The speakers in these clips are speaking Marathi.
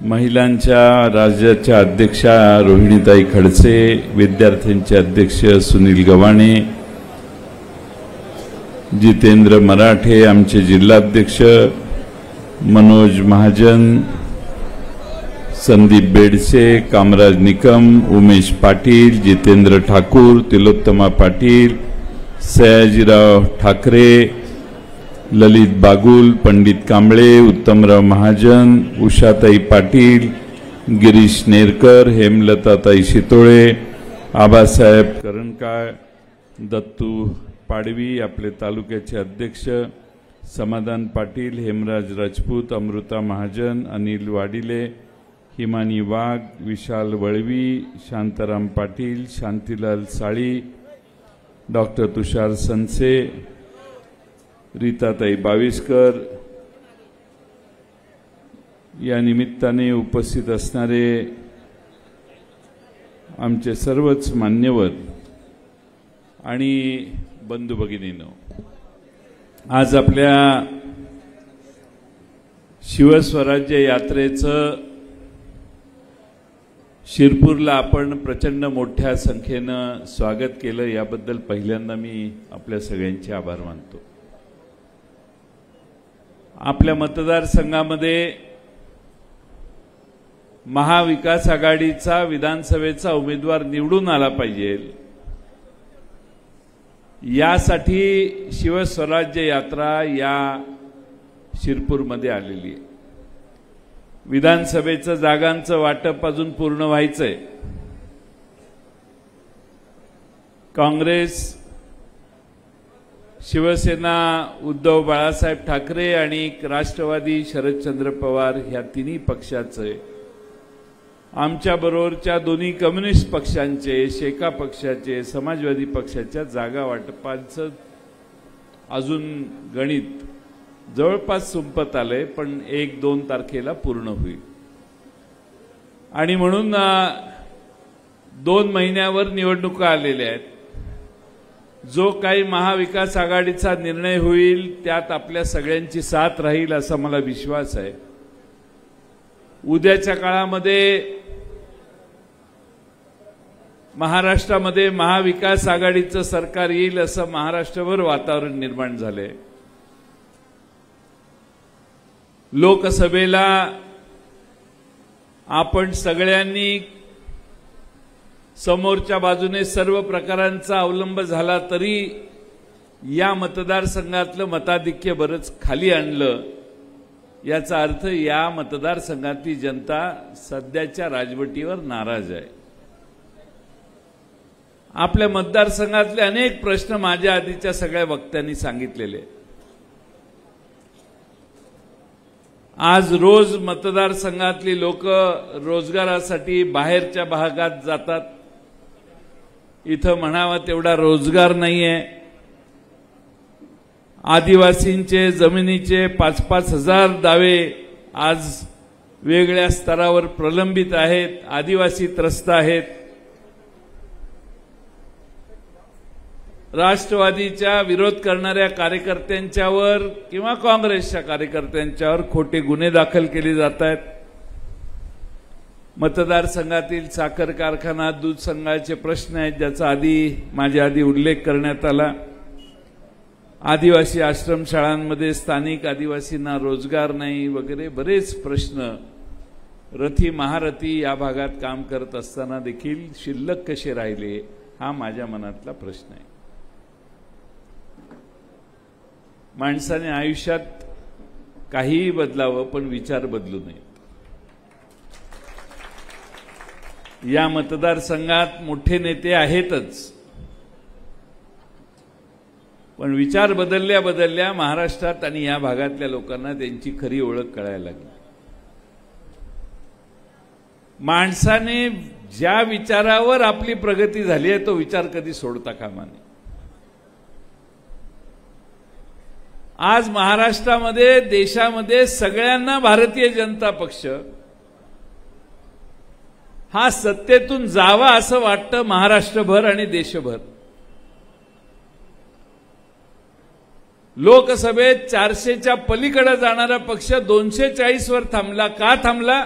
महिलांच्या राज्याच्या अध्यक्षा रोहिणीताई खडसे, विद्यार्थ्यांचे अध्यक्ष सुनील गव्हाणे, जितेंद्र मराठे, आमचे जिल्हाध्यक्ष मनोज महाजन, संदीप बेडसे, कामराज निकम, उमेश पाटील, जितेंद्र ठाकूर, तिलोत्तमा पाटील, सयाजीराव ठाकरे, ललित बागुल, पंडित कांबळे, उत्तमराव महाजन, उषाताई पाटील, गिरीश नेरकर, हेमलताताई शितोळे, आबासाहेब करणकार, दत्तू पाडवी, आपले तालुक्याचे अध्यक्ष समाधान पाटील, हेमराज राजपूत, अमृता महाजन, अनिल वाडिले, हिमानी वाघ, विशाल वळवी, शांताराम पाटील, शांतीलाल साळी, डॉक्टर तुषार संसे, रीताताई बाविस्कर, या निमित्ताने उपस्थित असणारे आमचे सर्वच मान्यवर आणि बंधू भगिनींनो, आज आपल्या शिवस्वराज्य यात्रेचं शिरपूरला आपण प्रचंड मोठ्या संख्येनं स्वागत केलं, याबद्दल पहिल्यांदा मी आपल्या सगळ्यांचे आभार मानतो। आपल्या मतदारसंघामध्ये महाविकास आघाडीचा विधानसभेचा उमेदवार निवडून आला पाहिजे, यासाठी शिवस्वराज्य यात्रा या शिरपूरमध्ये आलेली आहे। विधानसभेचं जागांचं वाटप अजून पूर्ण व्हायचंय। काँग्रेस, शिवसेना उद्धव बाळासाहेब ठाकरे आणि राष्ट्रवादी शरदचंद्र पवार ह्या तिन्ही पक्षाचे, आमच्याबरोबरच्या दोन्ही कम्युनिस्ट पक्षांचे, शेका पक्षाचे, समाजवादी पक्षाच्या जागा वाटपाचं अजून गणित जवळपास संपत आलंय, पण 1-2 तारखेला पूर्ण होईल। आणि म्हणून 2 महिन्यावर निवडणुका आलेल्या आहेत। जो काही महाविकास आघाडीचा निर्णय होईल त्यात आपल्या सगळ्यांची साथ राहील असा मला विश्वास आहे। उद्याच्या काळामध्ये महाराष्ट्रामध्ये महाविकास आघाडीचं सरकार येईल असं महाराष्ट्रभर वातावरण निर्माण झालंय। लोकसभेला आपण सगळ्यांनी समोरच्या बाजूने सर्व प्रकारांचा अवलंब झाला तरी या मतदारसंघातलं मताधिक्य बरंच खाली आणलं, याचा अर्थ या मतदारसंघातली जनता सध्याच्या राजवटीवर नाराज आहे। आपल्या मतदारसंघातले अनेक प्रश्न माझ्या आधीच्या सगळ्या वक्त्यांनी सांगितलेले। आज रोज मतदारसंघातली लोक रोजगारासाठी बाहेरच्या भागात जातात, इथं म्हणावा तेवढा रोजगार नाहीये। आदिवासींचे जमिनीचे 5-5 हजार दावे आज वेगळ्या स्तरावर प्रलंबित आहेत, आदिवासी त्रस्त आहेत। राष्ट्रवादीच्या विरोध करणाऱ्या कार्यकर्त्यांच्यावर किंवा काँग्रेसच्या कार्यकर्त्यांच्यावर खोटे गुन्हे दाखल केले जात आहेत। मतदारसंघातील साखर कारखाना, दूध संघाचे प्रश्न आहेत ज्याचा माझ्या आधी उल्लेख करण्यात आला। आदिवासी आश्रमशाळांमध्ये स्थानिक आदिवासींना रोजगार नाही वगैरे बरेच प्रश्न रथी महारथी या भागात काम करत असताना देखील शिल्लक कसे राहिले, हा माझ्या मनातला प्रश्न आहे। माणसाने आयुष्यात काहीही बदलावं पण विचार बदलू नयेत। या मतदारसंघात मोठे नेते आहेतच, पण विचार बदलल्या बदलल्या महाराष्ट्रात आणि या भागातल्या लोकांना त्यांची खरी ओळख कळायला लागली। माणसाने ज्या विचारावर आपली प्रगती झाली आहे तो विचार कधी सोडता कामा नये। आज महाराष्ट्रामध्ये, देशामध्ये सगळ्यांना भारतीय जनता पक्ष हा सत्तेतून जावा असं वाटतं, महाराष्ट्रभर आणि देशभर। लोकसभेत 400च्या पलीकडे जाणारा पक्ष 240 वर थांबला। का थांबला?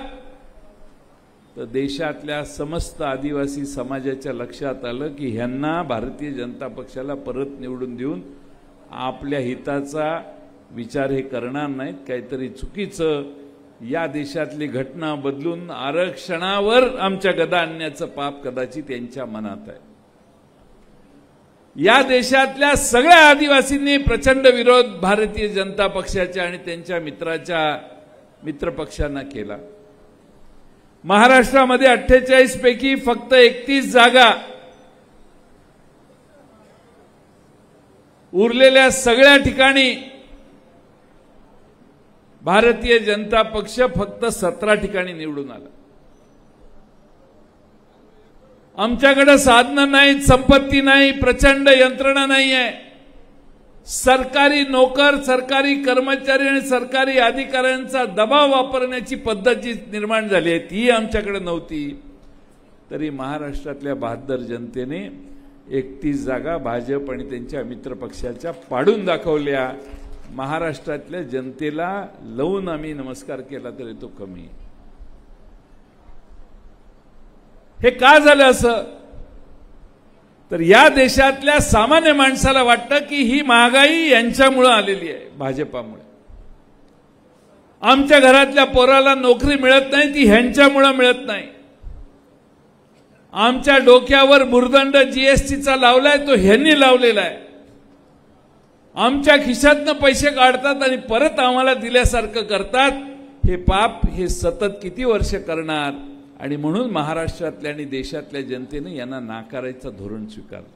तर देशातल्या समस्त आदिवासी समाजाच्या लक्षात आलं की ह्यांना भारतीय जनता पक्षाला परत निवडून देऊन आपल्या हिताचा विचार हे करणार नाहीत, काहीतरी चुकीचं या देशातली घटना बदलून आरक्षणावर आमच्या गदा आणण्याचं पाप कदाचित त्यांच्या मनात आहे. या देशातल्या सगळ्या आदिवासींनी प्रचंड विरोध भारतीय जनता पक्षाच्या आणि त्यांच्या मित्रपक्षांना केला. महाराष्ट्रामध्ये 48 पैकी फक्त 31 जागा, उरलेल्या सगळ्या ठिकाणी भारतीय जनता पक्ष फक्त 17 ठिकाणी निवडून आला. आमच्याकडे साधनं नाहीत, संपत्ती नाही, प्रचंड यंत्रणा नाही आहे. सरकारी नोकर, सरकारी कर्मचारी आणि सरकारी अधिकाऱ्यांचा दबाव वापरण्याची पद्धत जी निर्माण झाली आहे ती आमच्याकडे नव्हती. तरी महाराष्ट्रातल्या बहादर जनतेने 31 जागा भाजप आणि त्यांच्या मित्रपक्षाच्या पाडून दाखवल्या. महाराष्ट्रातल्या जनतेला लावून आम्ही नमस्कार केला तरी तो कमी. हे का झालं असं? तर या देशातल्या सामान्य माणसाला वाटतं की ही महागाई यांच्यामुळे आलेली आहे, भाजपामुळे. आमच्या घरातल्या पोराला नोकरी मिळत नाही ती ह्यांच्यामुळे मिळत नाही. आमच्या डोक्यावर भुर्दंड जीएसटीचा लावलाय तो ह्यांनी लावलेला आहे. आमच्या खिशातनं पैसे काढतात आणि परत आम्हाला दिल्यासारखं करतात. हे पाप हे सतत किती वर्ष करणार? आणि म्हणून महाराष्ट्रातल्या आणि देशातल्या जनतेने यांना नाकारायचं धोरण स्वीकारलं.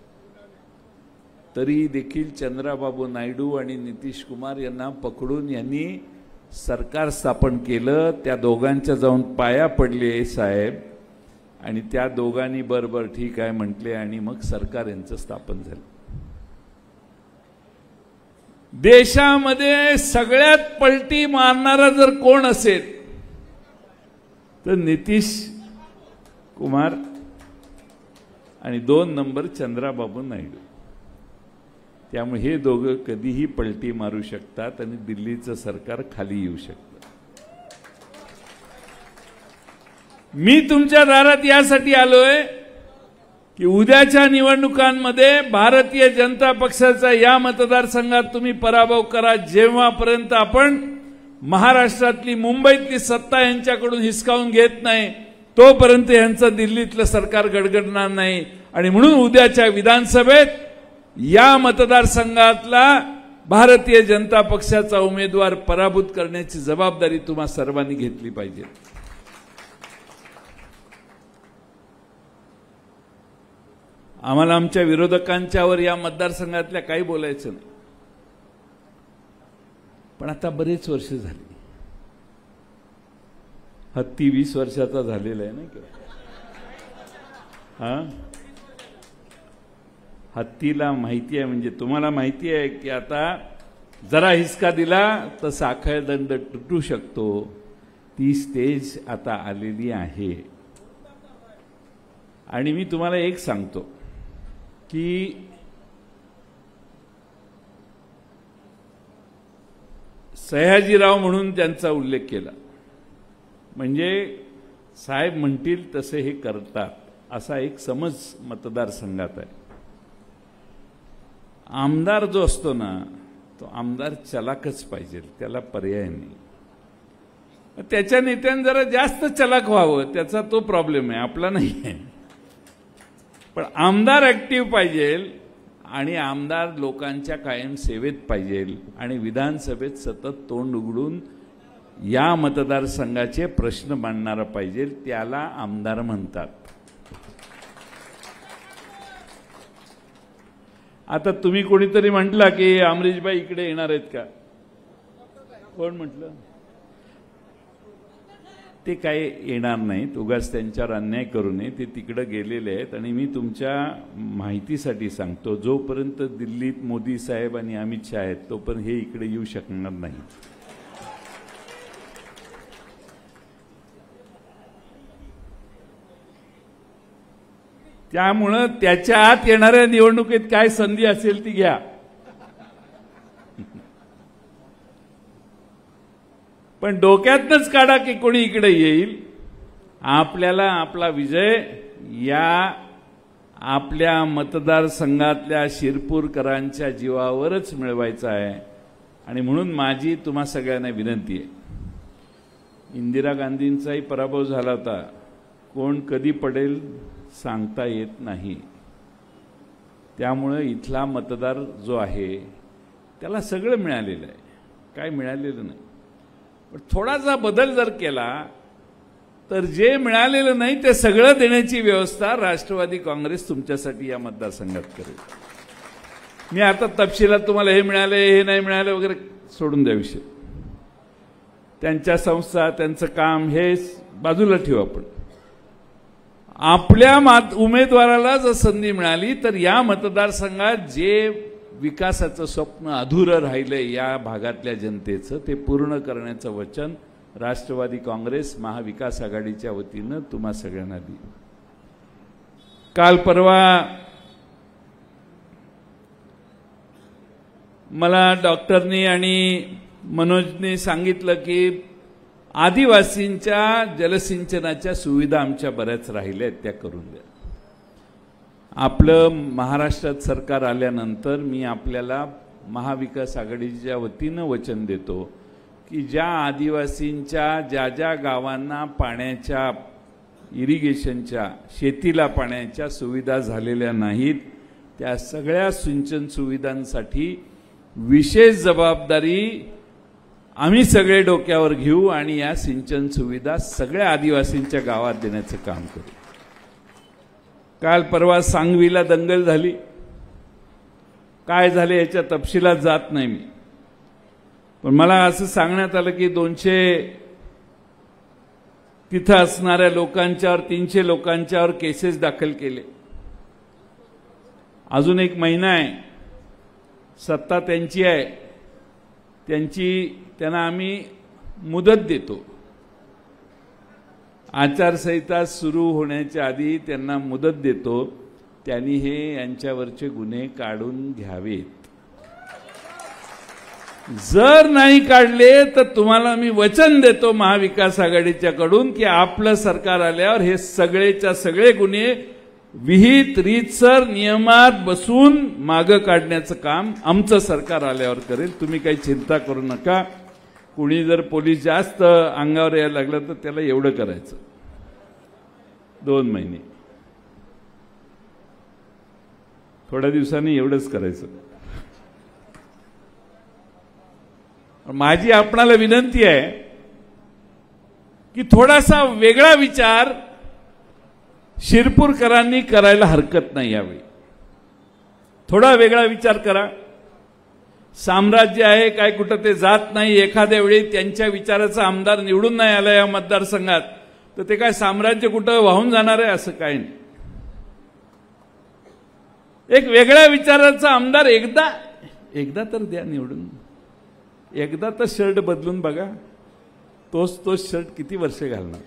तरी देखील चंद्राबाबू नायडू आणि नितीश कुमार यांना पकडून यांनी सरकार स्थापन केलं. त्या दोघांच्या जाऊन पाया पडले साहेब आणि त्या दोघांनी बरोबर ठीक आहे म्हटले आणि मग सरकार यांचं स्थापन झालं. देशामध्ये सगळ्यात पलटी मारणारा जर कोण असेल तर नितीश कुमार आणि 2 नंबर चंद्राबाबू नायडू. त्यामुळे हे दोघं कधीही पलटी मारू शकतात आणि दिल्लीचं सरकार खाली येऊ शकतं. मी तुमच्या दारात यासाठी आलोय की उद्याच्या निवडणुकांमध्ये भारतीय जनता पक्षाचा या मतदारसंघात तुम्ही पराभव करा. जेव्हापर्यंत आपण महाराष्ट्रातली मुंबईतली सत्ता यांच्याकडून हिसकावून घेत नाही तोपर्यंत यांचं दिल्लीतलं सरकार गडगडणार नाही. आणि म्हणून उद्याच्या विधानसभेत या मतदारसंघातला भारतीय जनता पक्षाचा उमेदवार पराभूत करण्याची जबाबदारी तुम्हा सर्वांनी घेतली पाहिजे. आम्हाला आमच्या विरोधकांच्यावर या मतदारसंघातल्या काही बोलायचं नाही. पण आता बरेच वर्ष झाली. हत्ती 20 वर्षाचा झालेला आहे ना का? हा, हत्तीला माहिती आहे, म्हणजे तुम्हाला माहिती आहे की आता जरा हिसका दिला तर साखळ दंड तुटू शकतो. ती स्टेज आता आलेली आहे. आणि मी तुम्हाला एक सांगतो की सयाजीराव म्हणून त्यांचा उल्लेख केला म्हणजे साहेब म्हणतील तसे हे करतात असा एक समज मतदारसंघात आहे. आमदार जो असतो ना तो आमदार चलाकच पाहिजे, त्याला पर्याय नाही. त्याच्या नेत्याने जरा जास्त चलाक व्हावं त्याचा तो प्रॉब्लेम आहे, आपला नाही आहे. पण आमदार ऍक्टिव्ह पाहिजे आणि आमदार लोकांच्या कायम सेवेत पाहिजे आणि विधानसभेत सतत तोंड उघडून या मतदारसंघाचे प्रश्न मांडणारा पाहिजे, त्याला आमदार म्हणतात. आता तुम्ही कोणीतरी म्हटला की अमरीशभाई इकडे येणार आहेत का? कोण म्हटलं? ते काय येणार नाहीत, उगाच त्यांच्यावर अन्याय करू नये. ते तिकडे गेलेले आहेत. आणि मी तुमच्या माहितीसाठी सांगतो, जोपर्यंत दिल्लीत मोदी साहेब आणि अमित शहा आहेत तोपर्यंत हे इकडे येऊ शकणार नाही. त्यामुळं त्याच्या आत येणाऱ्या निवडणुकीत काय संधी असेल ती घ्या. पण डोक्यातनच काढा की कोणी इकडे येईल. आपल्याला आपला विजय या आपल्या मतदारसंघातल्या शिरपूरकरांच्या जीवावरच मिळवायचा आहे। आणि म्हणून माझी तुम्हा सगळ्यांना विनंती आहे, इंदिरा गांधींचाही पराभव झाला होता, कोण कधी पडेल सांगता येत नाही। त्यामुळे इथला मतदार जो आहे त्याला सगळं मिळालेलं आहे, काय मिळालेलं नाही। पण थोडासा बदल जर केला तर जे मिळालेलं नाही ते सगळं देण्याची व्यवस्था राष्ट्रवादी काँग्रेस तुमच्यासाठी या मतदारसंघात करेल। मी आता तपशिलात तुम्हाला हे मिळाले हे नाही मिळाले वगैरे सोडून द्या विषय, त्यांच्या संस्था त्यांचं काम हे बाजूला ठेवू आपण। आपल्या उमेदवाराला जर संधी मिळाली तर या मतदारसंघात जे विकासाचं स्वप्न अधुरं राहिलंय या भागातल्या जनतेचं ते पूर्ण करण्याचं वचन राष्ट्रवादी काँग्रेस महाविकास आघाडीच्या वतीनं तुम्हा सगळ्यांना दिलं। काल परवा मला डॉक्टरनी आणि मनोजनी सांगितलं की आदिवासींच्या जलसिंचनाच्या सुविधा आमच्या बऱ्याच राहिल्या आहेत, त्या करून द्या। आपलं महाराष्ट्रात सरकार आल्यानंतर मी आपल्याला महाविकास आघाडीच्या वतीनं वचन देतो की ज्या आदिवासींच्या ज्या ज्या गावांना पाण्याच्या इरिगेशनच्या शेतीला पाण्याच्या सुविधा झालेल्या नाहीत त्या सगळ्या सिंचन सुविधांसाठी विशेष जबाबदारी आम्ही सगळे डोक्यावर घेऊ आणि या सिंचन सुविधा सगळ्या आदिवासींच्या गावात देण्याचं काम करू। काल परवा सांगवीला दंगल झाली, काय झाले याच्या तपशिलात जात नाही मी, पण मला असं सांगण्यात आलं की 200 तिथं असणाऱ्या लोकांच्यावर 300 लोकांच्यावर केसेस दाखल केले। अजून 1 महिना आहे, सत्ता त्यांची आहे, त्यांना आम्ही मुदत देतो। आचारसंहिता सुरू होण्याच्या आधी त्यांना मुदत देतो, त्यांनी हे यांच्यावरचे गुन्हे काढून घ्यावेत। जर नाही काढले तर तुम्हाला मी वचन देतो महाविकास आघाडीच्याकडून की आपलं सरकार आल्यावर हे सगळेच्या सगळे गुन्हे विहित रीतसर नियमात बसून मागे काढण्याचं काम आमचं सरकार आल्यावर करेल। तुम्ही काही चिंता करू नका। कुणी जर पोलीस जास्त अंगावर यायला लागलं तर त्याला एवढं करायचं, 2 महिने, थोड्या दिवसांनी एवढंच करायचं। माझी आपणाला विनंती आहे की थोडासा वेगळा विचार शिरपूरकरांनी करायला हरकत नाही। यावेळी थोडा वेगळा विचार करा। साम्राज्य आहे काय कुठं ते जात नाही। एखाद्या वेळी त्यांच्या विचाराचा आमदार निवडून नाही आला या मतदारसंघात तर ते काय साम्राज्य कुठं वाहून जाणार आहे असं काही नाही। एक वेगळ्या विचाराचा आमदार एकदा तर द्या निवडून, एकदा तर शर्ट बदलून बघा, तोच शर्ट किती वर्ष घालणार।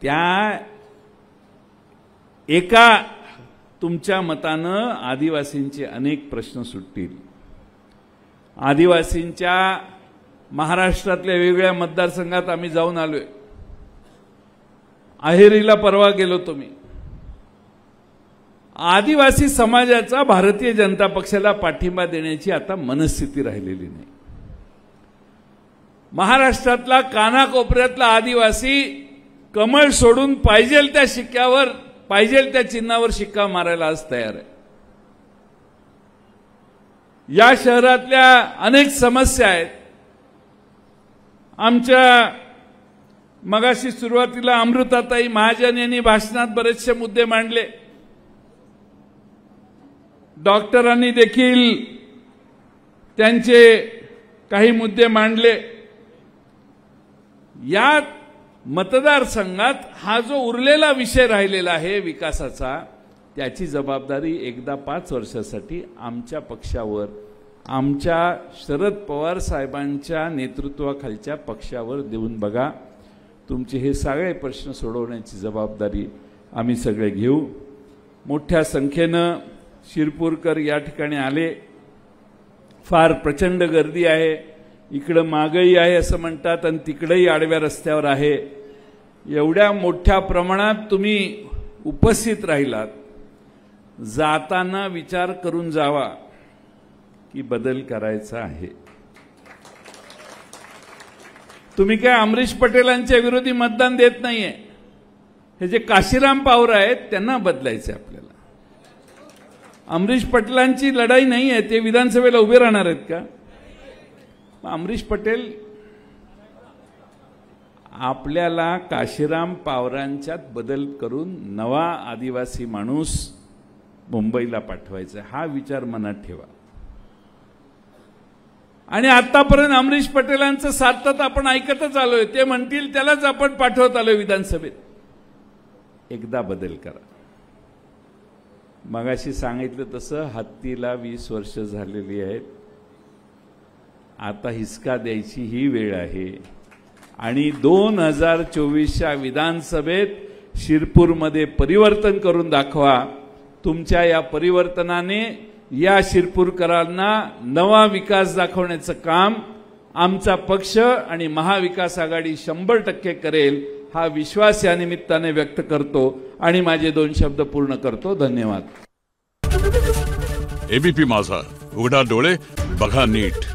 त्या एका तुमच्या मतानं आदिवासींचे अनेक प्रश्न सुटतील। आदिवासींच्या महाराष्ट्रातल्या वेगवेगळ्या मतदारसंघात आम्ही जाऊन आलोय। अहेरीला परवा गेलो तुम्ही। आदिवासी समाजाचा भारतीय जनता पक्षाला पाठिंबा देण्याची आता मनस्थिती राहिलेली नाही। महाराष्ट्रातला कानाकोपऱ्यातला आदिवासी कमळ सोडून पाहिजेल त्या शिक्क्यावर पाहिजेल त्या चिन्हावर शिक्का मारायला आज तयार आहे। या शहरातल्या अनेक समस्या आहेत। आमच्या मगाशी सुरुवातीला अमृताताई महाजन यांनी भाषणात बरेचसे मुद्दे मांडले, डॉक्टरांनी देखील त्यांचे काही मुद्दे मांडले। या मतदारसंघात हा जो उरलेला विषय राहिलेला आहे विकासाचा, त्याची जबाबदारी एकदा 5 वर्षासाठी आमच्या पक्षावर, आमच्या शरद पवार साहेबांच्या नेतृत्वाखालच्या पक्षावर देऊन बघा। तुमचे हे सगळे प्रश्न सोडवण्याची जबाबदारी आम्ही सगळे घेऊ। मोठ्या संख्येनं शिरपूरकर या ठिकाणी आले, फार प्रचंड गर्दी आहे। इकडं महागाई आहे असं म्हणतात आणि तिकडेही आडव्या रस्त्यावर आहे. एवढ्या मोठ्या प्रमाणात तुम्ही उपस्थित राहिलात, जाताना विचार करून जावा की बदल करायचा आहे. तुम्ही काय अमरीश पटेलांच्या विरोधी मतदान देत नाहीये. हे जे काशीराम पावरा आहेत त्यांना बदलायचे आपल्याला. अमरीश पटेलांची लढाई नाही आहे, ते विधानसभेला उभे राहणार आहेत का? अमरीश पटेल आपल्याला काशीराम पावरांच्यात बदल करून नवा आदिवासी माणूस मुंबईला पाठवायचा, हा विचार मनात ठेवा. आणि आतापर्यंत अमरीश पटेलांचं सातत्य आपण ऐकतच आलोय. ते म्हणतील त्यालाच आपण पाठवत आलोय विधानसभेत. एकदा बदल करा. मगाशी सांगितलं तसं हत्तीला 20 वर्ष झालेली आहेत. आता हिसका द्यायची ही वेळ आहे. आणि 2024च्या विधानसभेत शिरपूरमध्ये परिवर्तन करून दाखवा. तुमच्या या परिवर्तनाने या शिरपूरकरांना नवा विकास दाखवण्याचं काम आमचा पक्ष आणि महाविकास आघाडी 100% करेल, हा विश्वास या निमित्ताने व्यक्त करतो आणि माझे 2 शब्द पूर्ण करतो. धन्यवाद. एबीपी माझा, उघडा डोळे बघा नीट.